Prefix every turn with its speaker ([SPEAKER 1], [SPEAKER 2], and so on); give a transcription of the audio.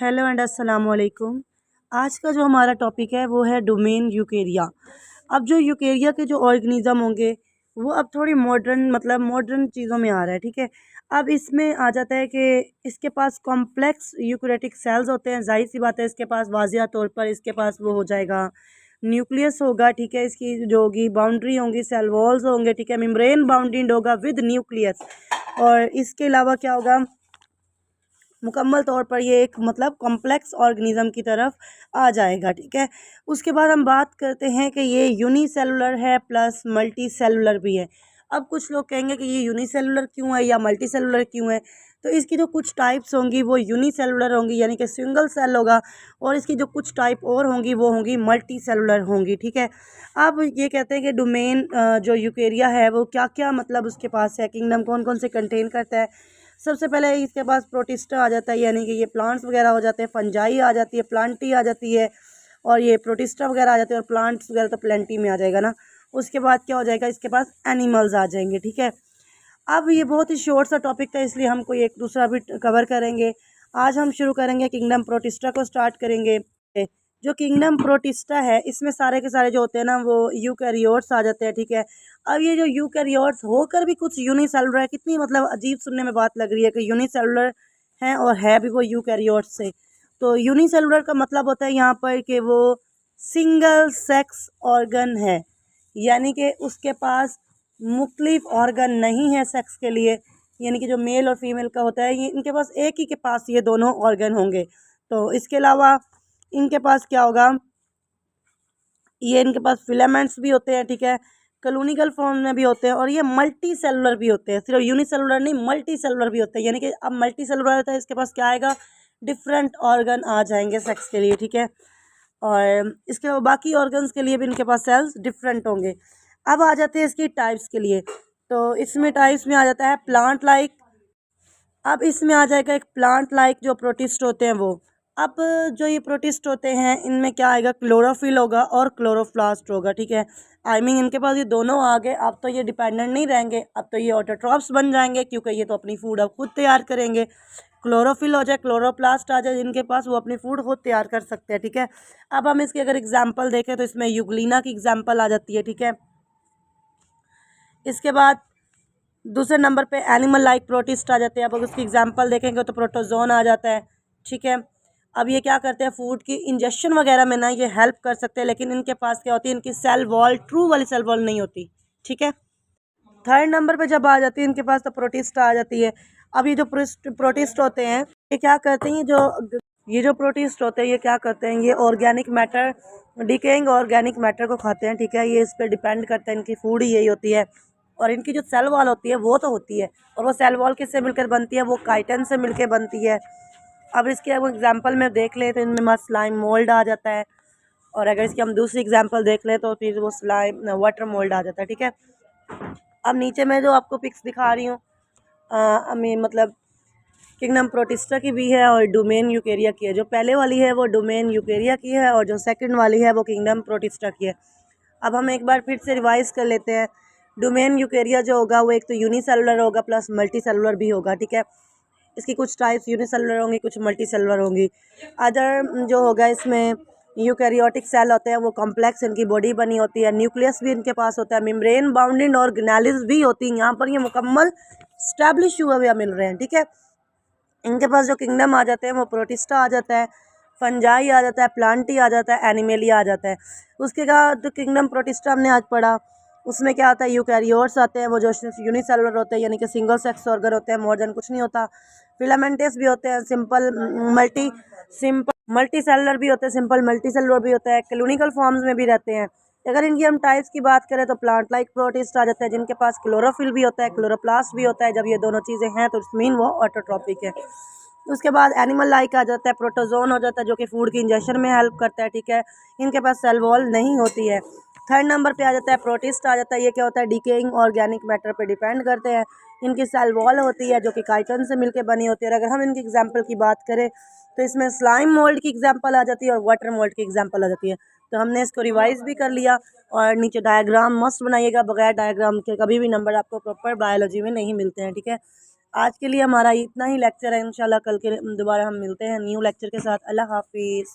[SPEAKER 1] Hello and अस्सलाम वालेकुम। आज का जो हमारा टॉपिक है वो है डोमेन यूकेरिया। अब जो यूकेरिया के जो ऑर्गेनिज़म होंगे वो अब थोड़ी मॉडर्न चीज़ों में आ रहा है, ठीक है। अब इसमें आ जाता है कि इसके पास कॉम्प्लेक्स यूकेरियोटिक सेल्स होते हैं। जाहिर सी बात है इसके पास वाज़िया तौर पर इसके पास वो हो जाएगा, न्यूक्लियस होगा, ठीक है। इसकी जो होगी बाउंड्री होंगी, सेल वॉल्स होंगे, ठीक है। मेम्ब्रेन बाउंडेड होगा विद न्यूक्लियस। और इसके अलावा क्या होगा, मुकम्मल तौर पर ये एक कॉम्प्लेक्स ऑर्गेनिज़म की तरफ आ जाएगा, ठीक है। उसके बाद हम बात करते हैं कि ये यूनिसेलुलर है प्लस मल्टी सेलुलर भी है। अब कुछ लोग कहेंगे कि ये यूनिसेलुलर क्यों है या मल्टी सेलुलर क्यों है। तो इसकी जो कुछ टाइप्स होंगी वो यूनिसेलुलर होंगी, यानी कि सिंगल सेल होगा, और इसकी जो कुछ टाइप और होंगी वो होंगी मल्टी सेलुलर होंगी, ठीक है। अब ये कहते हैं कि डोमेन जो यूकेरिया है वो क्या क्या उसके पास है, किंगडम कौन कौन से कंटेन करता है। सबसे पहले इसके पास प्रोटिस्टा आ जाता है, यानी कि ये प्लांट्स वगैरह हो जाते हैं। फंजाई आ जाती है, प्लांटी आ जाती है, और ये प्रोटिस्टा वगैरह आ जाते हैं, और प्लांट्स वगैरह तो प्लेंटी में आ जाएगा ना। उसके बाद क्या हो जाएगा, इसके पास एनिमल्स आ जाएंगे, ठीक है। अब ये बहुत ही शॉर्ट सा टॉपिक था, इसलिए हम कोई एक दूसरा भी कवर करेंगे। आज हम शुरू करेंगे किंगडम प्रोटिस्टा को स्टार्ट करेंगे। जो किंगडम प्रोटिस्टा है इसमें सारे के सारे जो होते हैं ना वो यूकैरियोट्स आ जाते हैं, ठीक है। अब ये जो यूकैरियोट्स होकर भी कुछ यूनिसेलुलर है, कितनी अजीब सुनने में बात लग रही है कि यूनिसेलुलर है और है भी वो यूकैरियोट्स से। तो यूनिसेलुलर का मतलब होता है यहाँ पर कि वो सिंगल सेक्स ऑर्गन है, यानी कि उसके पास मुख्तलिफ ऑर्गन नहीं है सेक्स के लिए। यानी कि जो मेल और फीमेल का होता है, ये इनके पास एक ही के पास ये दोनों ऑर्गन होंगे। तो इसके अलावा इनके पास क्या होगा, ये इनके पास फिलामेंट्स भी होते हैं, ठीक है। कलोनिकल फॉर्म में भी होते हैं, और ये मल्टी सेलुलर भी होते हैं। सिर्फ यूनिसेलुलर नहीं, मल्टी सेलुलर भी होते हैं। यानी कि अब मल्टी सेलुलर होता है, इसके पास क्या आएगा, डिफरेंट ऑर्गन आ जाएंगे सेक्स के लिए, ठीक है। और इसके अलावा बाकी ऑर्गन्स के लिए भी इनके पास सेल्स डिफरेंट होंगे। अब आ जाते हैं इसकी टाइप्स के लिए। तो इसमें टाइप्स में आ जाता है प्लांट लाइक। अब इसमें आ जाएगा एक प्लांट लाइक जो प्रोटिस्ट होते हैं वो। अब जो ये प्रोटिस्ट होते हैं इनमें क्या आएगा, क्लोरोफिल होगा और क्लोरोप्लास्ट होगा, ठीक है। आई मीन इनके पास ये दोनों आ गए। अब तो ये डिपेंडेंट नहीं रहेंगे, अब तो ये ऑटोट्रॉप्स बन जाएंगे, क्योंकि ये तो अपनी फूड अब खुद तैयार करेंगे। क्लोरोफिल हो जाए, क्लोरोप्लास्ट आ जाए जिनके पास, वो अपनी फूड खुद तैयार कर सकते हैं, ठीक है। अब हम इसकी अगर एग्जाम्पल देखें तो इसमें यूग्लिना की एग्जाम्पल आ जाती है, ठीक है। इसके बाद दूसरे नंबर पे एनिमल लाइक प्रोटिस्ट आ जाते हैं। अब अगर उसकी एग्जांपल देखेंगे तो प्रोटोजोन आ जाता है, ठीक है। अब ये क्या करते हैं, फूड की इंजेक्शन वगैरह में ना ये हेल्प कर सकते हैं, लेकिन इनके पास क्या होती है, इनकी सेल वॉल ट्रू वाली सेल वॉल नहीं होती, ठीक है। थर्ड नंबर पे जब आ जाती है इनके पास तो प्रोटिस्ट आ जाती है। अब ये जो प्रोटिस्ट होते हैं ये क्या करते हैं, ये जो प्रोटिस्ट होते हैं ये क्या करते हैं, ये organic matter, decaying organic matter को खाते हैं, ठीक है। ये इस पर डिपेंड करता है, इनकी फूड ही यही होती है। और इनकी जो सेल वॉल होती है वो तो होती है, और वो सेल वॉल किससे मिलकर बनती है, वो काइटिन से मिलकर बनती है। अब इसके अब एग्जाम्पल में देख लें तो इनमें मस्त स्लाइम मोल्ड आ जाता है, और अगर इसकी हम दूसरी एग्जाम्पल देख लें तो फिर वो स्लाइम वाटर मोल्ड आ जाता है, ठीक है। अब नीचे मैं जो आपको पिक्स दिखा रही हूँ हमें किंगडम प्रोटिस्टा की भी है और डोमेन यूकेरिया की है। जो पहले वाली है वो डोमेन यूकेरिया की है, और जो सेकंड वाली है वो किंगडम प्रोटिस्टा की है। अब हम एक बार फिर से रिवाइज कर लेते हैं। डोमेन यूकेरिया जो होगा वो एक तो यूनिसेलुलर होगा प्लस मल्टी सेलुलर भी होगा, ठीक है। इसकी कुछ टाइप्स यूनिसेलुलर होंगी, कुछ मल्टी सेलुलर होंगी। अदर जो होगा इसमें यूकैरियोटिक सेल होते हैं, वो कॉम्प्लेक्स इनकी बॉडी बनी होती है। न्यूक्लियस भी इनके पास होता है, मेम्ब्रेन बाउंडेड ऑर्गेनेल्स भी होती हैं। यहाँ पर ये मुकम्मल स्टैब्लिश हुए हुए मिल रहे हैं, ठीक है। इनके पास जो किंगडम आ जाते हैं वो प्रोटिस्टा आ जाता है, फंजाई आ जाता है, प्लांटी आ जाता है, एनिमेलिया आ जाता है। उसके बाद जो किंगडम प्रोटिस्टा हमने आज पढ़ा उसमें क्या होता है, यूकैरियोट्स आते हैं, वो जो यूनिसेलुलर होते हैं, यानी कि सिंगल सेक्स ऑर्गन होते हैं, मोर देन कुछ नहीं होता। फिलामेंटस भी होते हैं, मल्टी सेलुलर भी होते हैं, सिंपल मल्टी सेलुलर भी होता है, क्लोनिकल फॉर्म्स में भी रहते हैं। अगर इनकी हम टाइप्स की बात करें तो प्लांट लाइक प्रोटिस्ट आ जाता है, जिनके पास क्लोरोफिल भी होता है, क्लोरोप्लास्ट भी होता है। जब ये दोनों चीज़ें हैं तो इट्स मीन वो ऑटोट्रॉपिक है। उसके बाद एनिमल लाइक आ जाता है, प्रोटोजोन हो जाता है, जो कि फूड की इंजेक्शन में हेल्प करता है, ठीक है। इनके पास सेल वॉल नहीं होती है। थर्ड नंबर पे आ जाता है प्रोटिस्ट आ जाता है। ये क्या होता है, डिकेइंग ऑर्गेनिक मैटर पे डिपेंड करते हैं। इनकी सेल वॉल होती है जो कि काइटिन से मिलकर बनी होती है। अगर हम इनकी एग्जाम्पल की बात करें तो इसमें स्लाइम मोल्ड की एग्जाम्पल आ जाती है और वाटर मोल्ड की एग्जाम्पल आ जाती है। तो हमने इसको रिवाइज भी कर लिया, और नीचे डायग्राम मस्ट बनाइएगा, बगैर डायग्राम के कभी भी नंबर आपको प्रॉपर बायोलॉजी में नहीं मिलते हैं, ठीक है। आज के लिए हमारा इतना ही लेक्चर है। इंशाल्लाह कल के दोबारा हम मिलते हैं न्यू लेक्चर के साथ। अल्लाह हाफिज़।